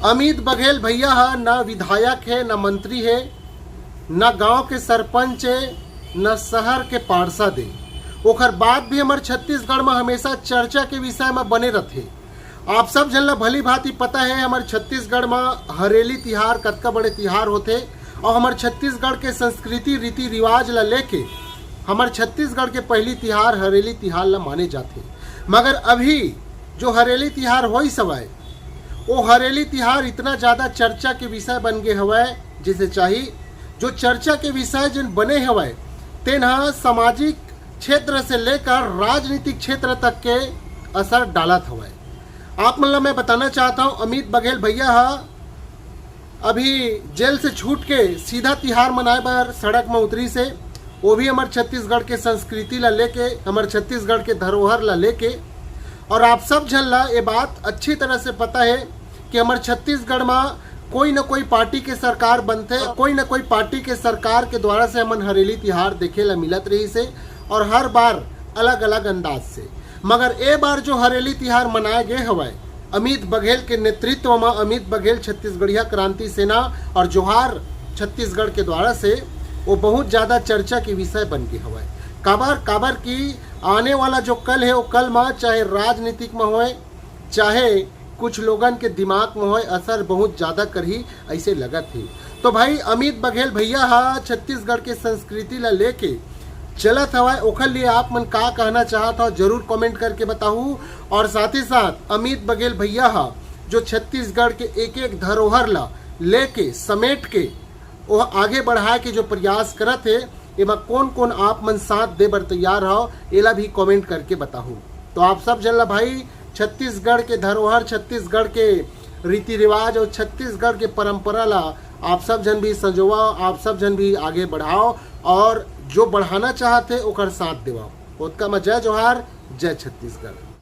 अमित बघेल भैया हा ना विधायक है, न मंत्री है, न गांव के सरपंच है, न शहर के पार्षद है। ओकर बाद भी हमारे छत्तीसगढ़ में हमेशा चर्चा के विषय में बने रहते। आप सब जन ला भली भांति पता है हमारे छत्तीसगढ़ में हरेली तिहार कतका बड़े तिहार होते और हमारे छत्तीसगढ़ के संस्कृति रीति रिवाज ला लेके हमारे छत्तीसगढ़ के पहली तिहार हरेली तिहार ला माने जाते। मगर अभी जो हरेली तिहार हो सवाए वो हरेली तिहार इतना ज़्यादा चर्चा के विषय बन गए हवाए जिसे चाहिए जो चर्चा के विषय जिन बने हवाए तेना सामाजिक क्षेत्र से लेकर राजनीतिक क्षेत्र तक के असर डालत हवाए। आप मतलब मैं बताना चाहता हूँ अमित बघेल भैया अभी जेल से छूट के सीधा तिहार मनाए बार सड़क में उतरी से, वो भी हमारे छत्तीसगढ़ के संस्कृति ला लेके हमारे छत्तीसगढ़ के धरोहर ला लेके। और आप सब जन ला ये बात अच्छी तरह से पता है कि हमारे छत्तीसगढ़ में कोई न कोई पार्टी के सरकार बनते, कोई न कोई पार्टी के सरकार के द्वारा से हमन हरेली तिहार देखे ला मिलत रही से और हर बार अलग अलग अंदाज से। मगर ए बार जो हरेली तिहार मनाए गए हवाए अमित बघेल के नेतृत्व में, अमित बघेल छत्तीसगढ़िया क्रांति सेना और जोहार छत्तीसगढ़ के द्वारा से वो बहुत ज़्यादा चर्चा के विषय बन गए हवाए। काबर की आने वाला जो कल है वो कल में चाहे राजनीतिक में होए चाहे कुछ लोगन के दिमाग में होए असर बहुत ज़्यादा कर ही ऐसे लगत है। तो भाई अमित बघेल भैया छत्तीसगढ़ के संस्कृति ला लेके चलत हवाए ओखर लिए आप मन का कहना चाहता हो जरूर कमेंट करके बताऊँ। और साथ ही साथ अमित बघेल भैया जो छत्तीसगढ़ के एक एक धरोहर ला लेके समेट के वो आगे बढ़ाए के जो प्रयास करत है एमा कौन कौन आप मन साथ दे बर तैयार हो एला भी कमेंट करके बताऊँ। तो आप सब जन ला भाई छत्तीसगढ़ के धरोहर, छत्तीसगढ़ के रीति रिवाज और छत्तीसगढ़ के परंपरा ला आप सब जन भी संजोवा, आप सब जन भी आगे बढ़ाओ और जो बढ़ाना चाहते ओकर साथ देवाओ। ओतका में जय जोहार, जय छत्तीसगढ़।